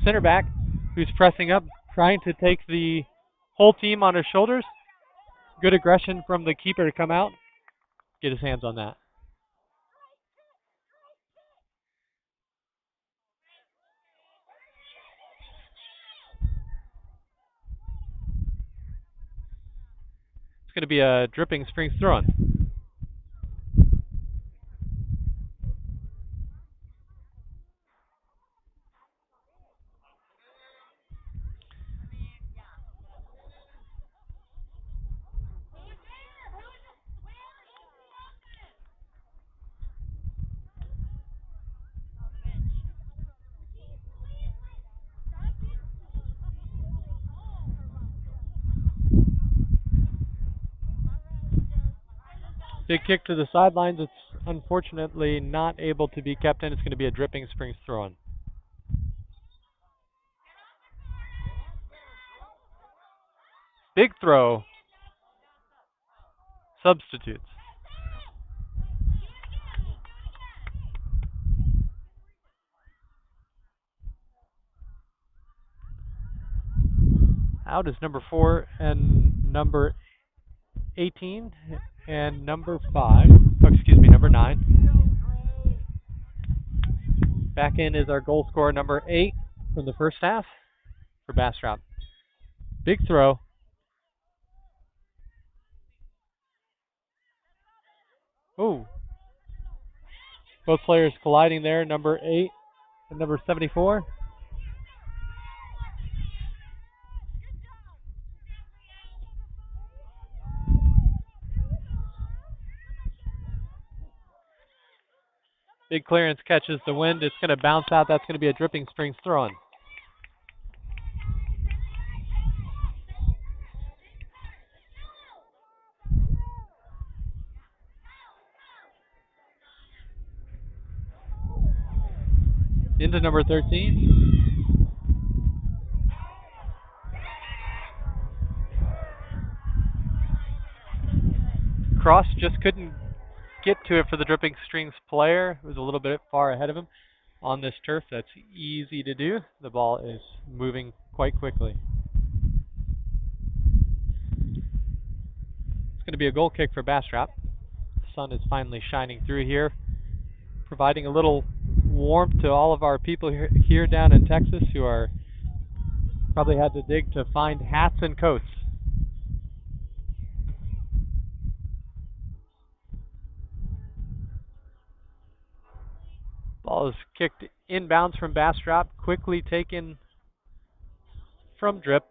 center back, who's pressing up, trying to take the whole team on his shoulders. Good aggression from the keeper to come out. get his hands on that. It's going to be a dripping springs throw-in. Big kick to the sidelines. It's unfortunately not able to be kept in. It's going to be a dripping springs throw-in. Big throw. Substitutes. Out is number 4 and number 18 and number 5. Oh, excuse me, number 9. Back in is our goal scorer, number 8 from the first half for Bastrop. Big throw. Ooh. Both players colliding there, number 8 and number 74. Big clearance catches the wind. It's going to bounce out. That's going to be a dripping springs throw-in. Into number 13. Cross just couldn't get to it for the dripping springs player. It was a little bit far ahead of him. On this turf, that's easy to do. The ball is moving quite quickly. It's going to be a goal kick for Bastrop. The sun is finally shining through here, providing a little warmth to all of our people here down in Texas who are probably had to dig to find hats and coats. Ball is kicked inbounds from Bastrop, quickly taken from Drip.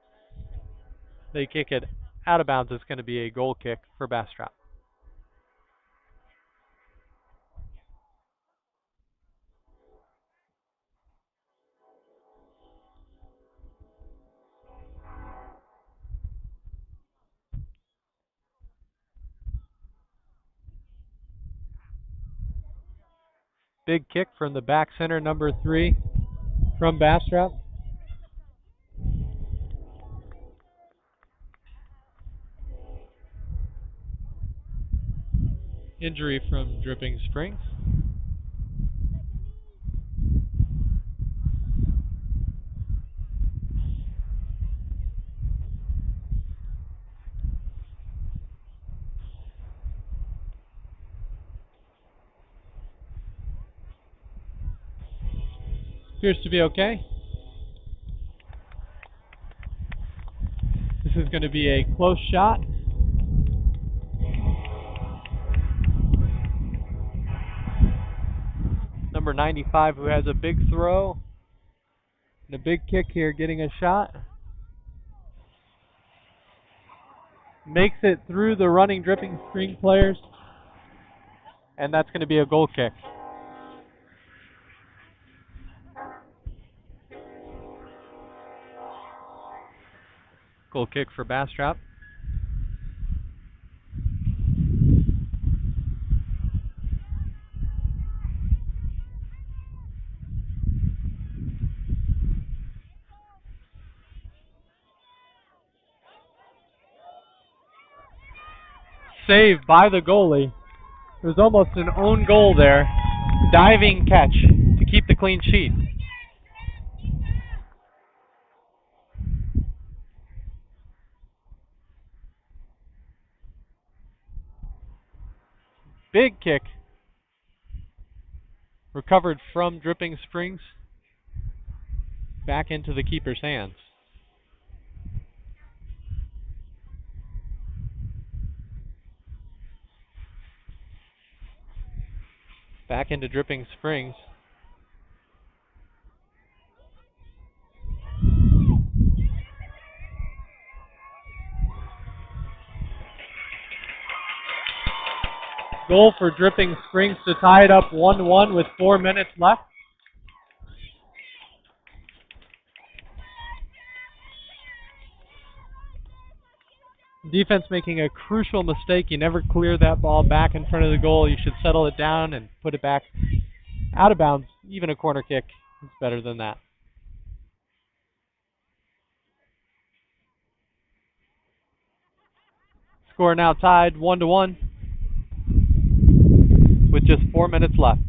They kick it out of bounds. It's going to be a goal kick for Bastrop. Big kick from the back center, number 3 from Bastrop. Injury from Dripping Springs. Appears to be okay. This is going to be a close shot. Number 95, who has a big throw and a big kick here, getting a shot. Makes it through the running Dripping Spring players, and that's going to be a goal kick. Goal kick for Bastrop. Saved by the goalie. It was almost an own goal there. Diving catch to keep the clean sheet. Big kick. Recovered from Dripping Springs. Back into the keeper's hands. Back into Dripping Springs. Goal for Dripping Springs to tie it up 1-1 with 4 minutes left. Defense making a crucial mistake. You never clear that ball back in front of the goal. You should settle it down and put it back out of bounds. Even a corner kick is better than that. Score now tied 1-1 with just 4 minutes left.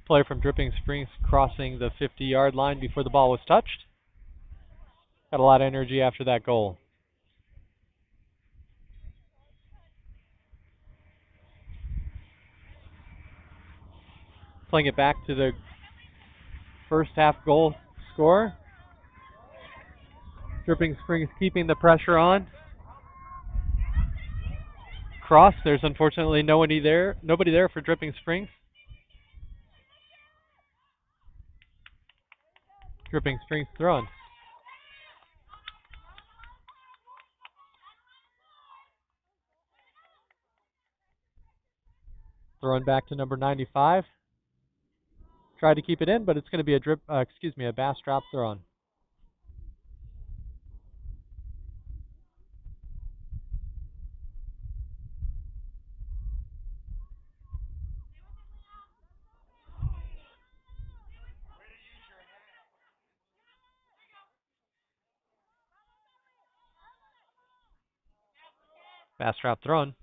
Player from Dripping Springs crossing the 50-yard line before the ball was touched. Got a lot of energy after that goal. Playing it back to the first half goal scorer. Dripping Springs keeping the pressure on. Cross. There's unfortunately nobody there for Dripping Springs. Dripping Springs throwing. Throwing back to number 95. Tried to keep it in, but it's going to be a Bastrop throw-in. Bastrop throwing.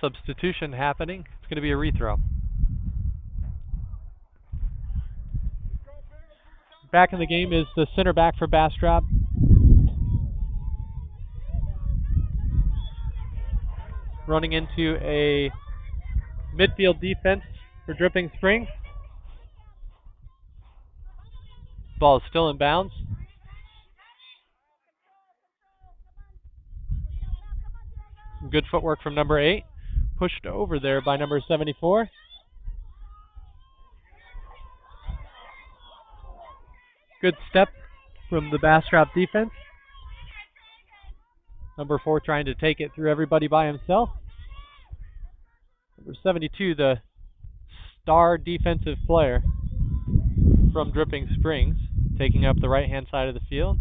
Substitution happening. It's going to be a rethrow. Back in the game is the center back for Bastrop. Running into a midfield defense for Dripping Springs. Ball is still in bounds. Some good footwork from number 8. Pushed over there by number 74. Good step from the Bastrop defense. Number 4 trying to take it through everybody by himself. Number 72, the star defensive player from Dripping Springs, taking up the right-hand side of the field.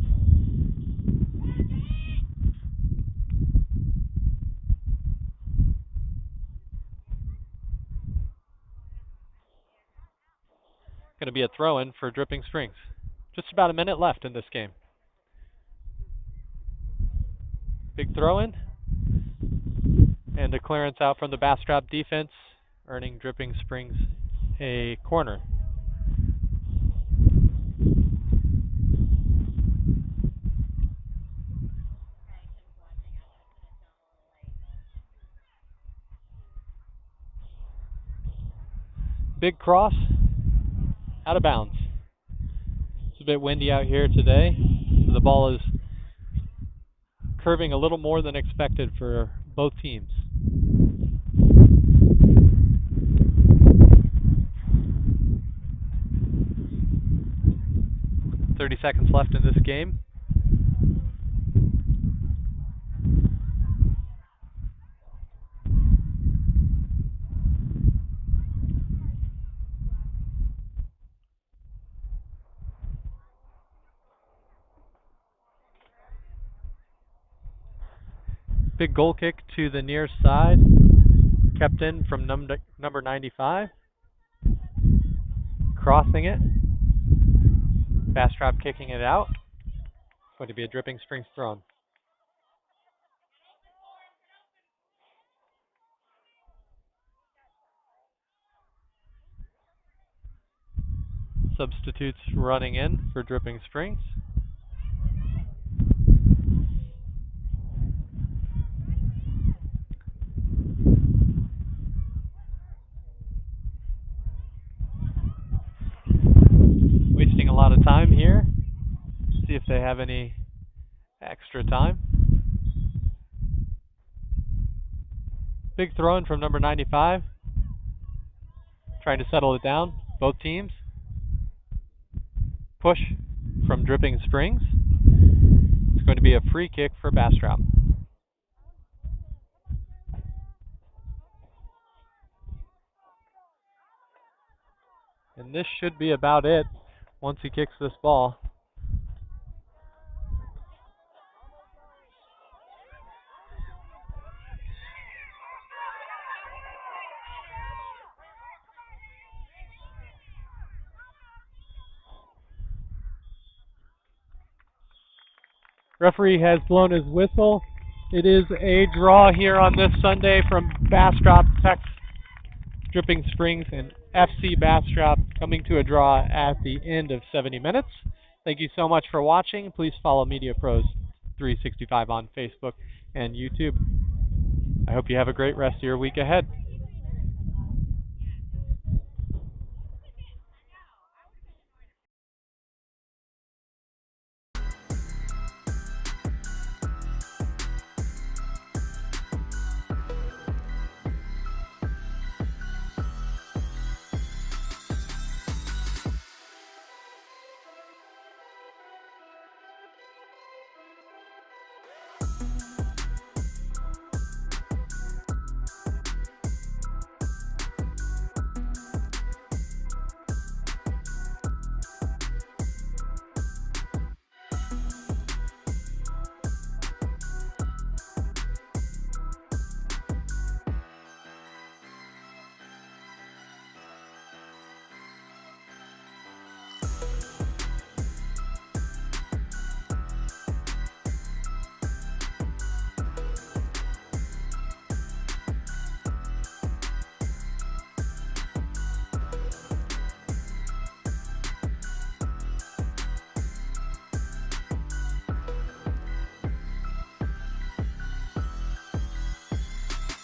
Going to be a throw-in for Dripping Springs. Just about a minute left in this game. Big throw-in. And a clearance out from the Bastrop defense, earning Dripping Springs a corner. Big cross, out of bounds. It's a bit windy out here today, so the ball is curving a little more than expected for both teams. .30 seconds left in this game. Big goal kick to the near side. kept in from number 95. Crossing it. Bastrop kicking it out. It's going to be a dripping springs thrown. Substitutes running in for dripping springs. Wasting a lot of time here. See if they have any extra time. Big throw in from number 95. Trying to settle it down, both teams. Push from dripping springs. It's going to be a free kick for Bastrop. And this should be about it once he kicks this ball. Referee has blown his whistle. It is a draw here on this Sunday from Bastrop Tech Dripping Springs and FC Bastrop, coming to a draw at the end of 70 minutes. Thank you so much for watching. Please follow Media Pros 365 on Facebook and YouTube. I hope you have a great rest of your week ahead.